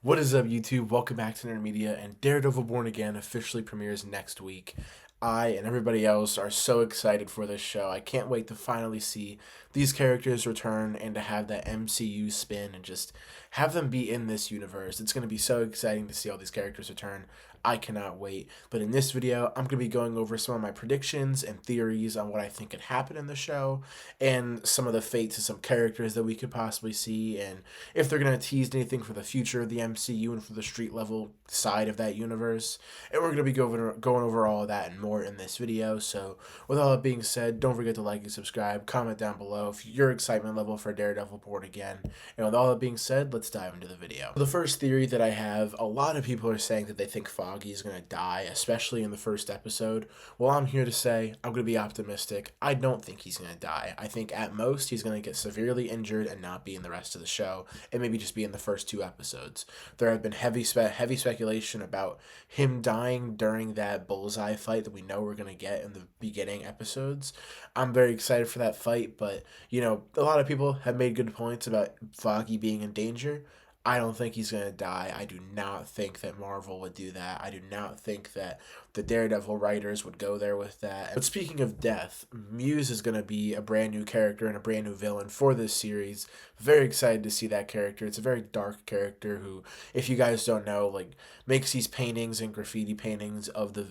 What is up, YouTube? Welcome back to Nerd and Daredevil Born Again officially premieres next week. I and everybody else are so excited for this show. I can't wait to finally see these characters return and to have that MCU spin and just have them be in this universe. It's going to be so exciting to see all these characters return. I cannot wait. But in this video, I'm going to be going over some of my predictions and theories on what I think could happen in the show and some of the fates of some characters that we could possibly see and if they're going to tease anything for the future of the MCU and for the street level side of that universe. And we're going to be going over all of that and more in this video. So with all that being said, don't forget to like and subscribe, comment down below if your excitement level for Daredevil Born Again. And with all that being said, let's dive into the video. The first theory that I have, a lot of people are saying that they think Foggy is going to die, especially in the first episode. Well, I'm here to say I'm going to be optimistic. I don't think he's going to die. I think at most he's going to get severely injured and not be in the rest of the show, and maybe just be in the first two episodes. There have been heavy speculation about him dying during that bullseye fight that we know we're going to get in the beginning episodes. I'm very excited for that fight, but, a lot of people have made good points about Foggy being in danger. I don't think he's going to die. I do not think that Marvel would do that. I do not think that the Daredevil writers would go there with that. But speaking of death, Muse is going to be a brand new character and a brand new villain for this series. Very excited to see that character. It's a very dark character who, if you guys don't know, makes these paintings and graffiti paintings of the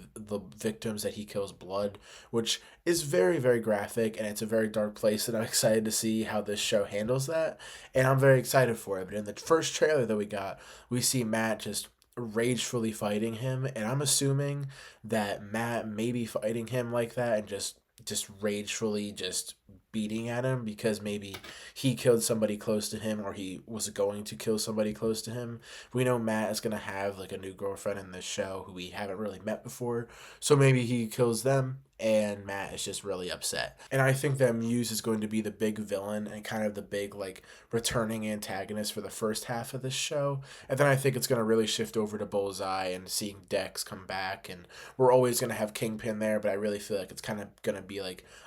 victims that he kills blood, which is very, very graphic, and it's a very dark place, and I'm excited to see how this show handles that, and I'm very excited for it. But in the first trailer that we got, we see Matt just ragefully fighting him, and I'm assuming that Matt may be fighting him like that and just ragefully just beating at him because maybe he killed somebody close to him or he was going to kill somebody close to him. We know Matt is going to have a new girlfriend in this show who we haven't really met before, so maybe he kills them and Matt is just really upset. And I think that Muse is going to be the big villain and kind of the big returning antagonist for the first half of this show. And then I think it's going to really shift over to Bullseye and seeing Dex come back, and we're always going to have Kingpin there, but I really feel like it's kind of going to be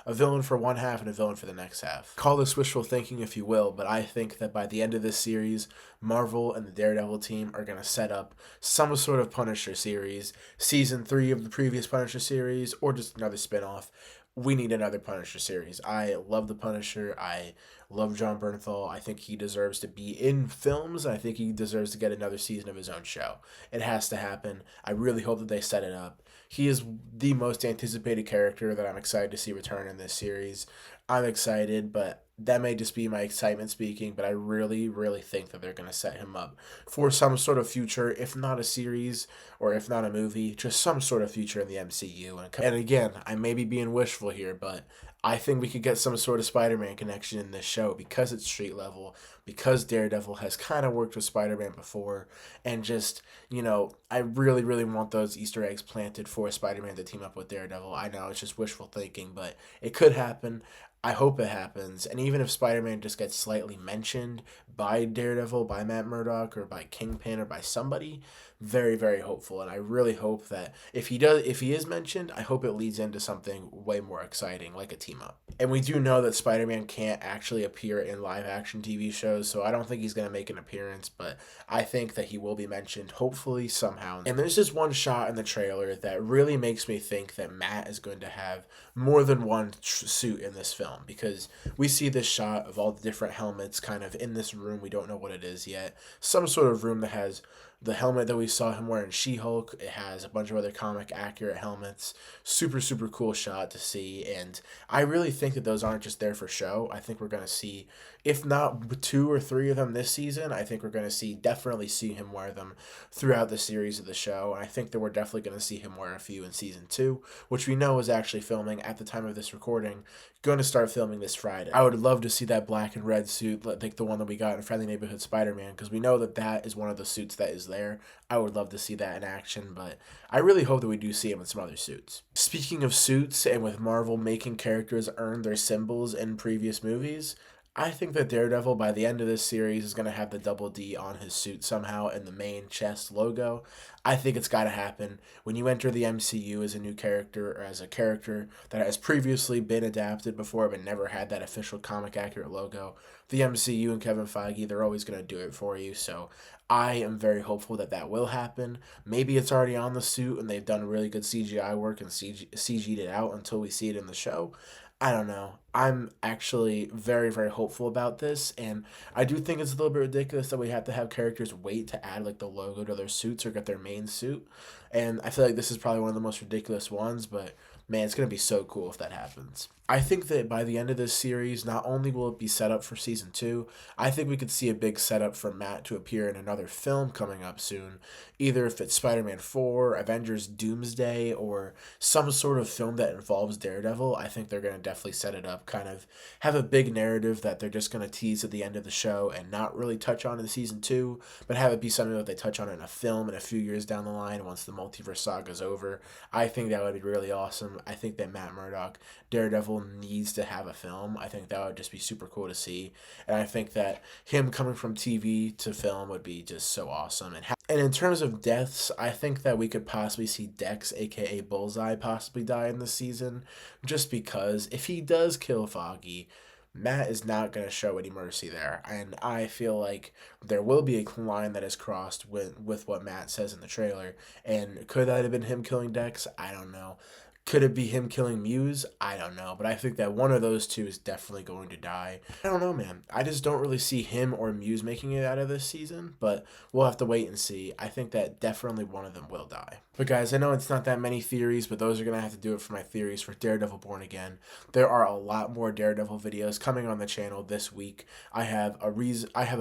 a villain for one half and a villain for the next half. Call this wishful thinking if you will, but I think that by the end of this series, Marvel and the Daredevil team are going to set up some sort of Punisher series, season 3 of the previous Punisher series, or just another spinoff. We need another Punisher series. I love the Punisher. I love John Bernthal. I think he deserves to be in films. I think he deserves to get another season of his own show. It has to happen. I really hope that they set it up. He is the most anticipated character that I'm excited to see return in this series. I'm excited, but that may just be my excitement speaking, but I really, really think that they're going to set him up for some sort of future, if not a series or if not a movie, just some sort of future in the MCU. And again, I may be being wishful here, but I think we could get some sort of Spider-Man connection in this show because it's street level, because Daredevil has kind of worked with Spider-Man before, and just, I really, really want those Easter eggs planted for Spider-Man to team up with Daredevil. I know it's just wishful thinking, but it could happen. I hope it happens. And even if Spider-Man just gets slightly mentioned by Daredevil, by Matt Murdock, or by Kingpin, or by somebody, very, very hopeful. And I really hope that if he is mentioned, I hope it leads into something way more exciting, like a team up. And we do know that Spider-Man can't actually appear in live action TV shows, so I don't think he's going to make an appearance, but I think that he will be mentioned, hopefully, somehow. And there's just one shot in the trailer that really makes me think that Matt is going to have more than one suit in this film, because we see this shot of all the different helmets kind of in this room. We don't know what it is yet. Some sort of room that has the helmet that we saw him wear in She-Hulk. It has a bunch of other comic accurate helmets. Super, super cool shot to see. And I really think that those aren't just there for show. I think we're going to see, if not 2 or 3 of them this season, I think we're going to definitely see him wear them throughout the series of the show. And I think that we're definitely going to see him wear a few in season 2, which we know is actually filming at the time of this recording. Going to start filming this Friday. I would love to see that black and red suit, like the one that we got in Friendly Neighborhood Spider-Man, because we know that that is one of the suits that is there. I would love to see that in action, but I really hope that we do see him in some other suits. Speaking of suits, and with Marvel making characters earn their symbols in previous movies, I think that Daredevil, by the end of this series, is going to have the double D on his suit somehow in the main chest logo. I think it's got to happen. When you enter the MCU as a new character, or as a character that has previously been adapted before but never had that official comic accurate logo, the MCU and Kevin Feige, they're always going to do it for you. So I am very hopeful that that will happen. Maybe it's already on the suit and they've done really good CGI work and CG'd it out until we see it in the show. I don't know. I'm actually very, very hopeful about this, and I do think it's a little bit ridiculous that we have to have characters wait to add like the logo to their suits or get their main suit. And I feel like this is probably one of the most ridiculous ones, but man, it's gonna be so cool if that happens. I think that by the end of this series, not only will it be set up for season two, I think we could see a big setup for Matt to appear in another film coming up soon. Either if it's Spider-Man 4, Avengers Doomsday, or some sort of film that involves Daredevil, I think they're going to definitely set it up, kind of have a big narrative that they're just going to tease at the end of the show and not really touch on in season two, but have it be something that they touch on in a film in a few years down the line once the multiverse saga is over. I think that would be really awesome. I think that Matt Murdock, Daredevil, needs to have a film. I think that would just be super cool to see. And I think that him coming from TV to film would be just so awesome. And in terms of deaths, I think that we could possibly see Dex, aka Bullseye, possibly die in this season, just because if he does kill Foggy, Matt is not going to show any mercy there. And I feel like there will be a line that is crossed with what Matt says in the trailer. And could that have been him killing Dex? I don't know. Could it be him killing Muse? I don't know, but I think that one of those two is definitely going to die. I don't know, man. I just don't really see him or Muse making it out of this season, but we'll have to wait and see. I think that definitely one of them will die. But guys, I know it's not that many theories, but those are going to have to do it for my theories for Daredevil Born Again. There are a lot more Daredevil videos coming on the channel this week. I have a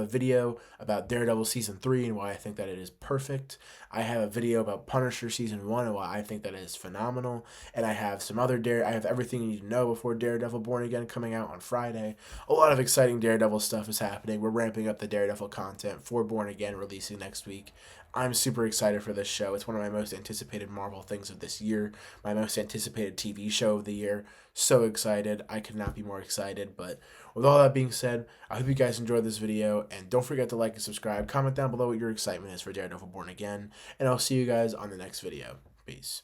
video about Daredevil season 3 and why I think that it is perfect. I have a video about Punisher season 1 and why I think that it is phenomenal. And I have some other I have everything you need to know before Daredevil Born Again coming out on Friday. A lot of exciting Daredevil stuff is happening. We're ramping up the Daredevil content for Born Again releasing next week. I'm super excited for this show. It's one of my most anticipated Marvel things of this year, my most anticipated TV show of the year. So excited. I could not be more excited. But with all that being said, I hope you guys enjoyed this video. And don't forget to like and subscribe. Comment down below what your excitement is for Daredevil Born Again. And I'll see you guys on the next video. Peace.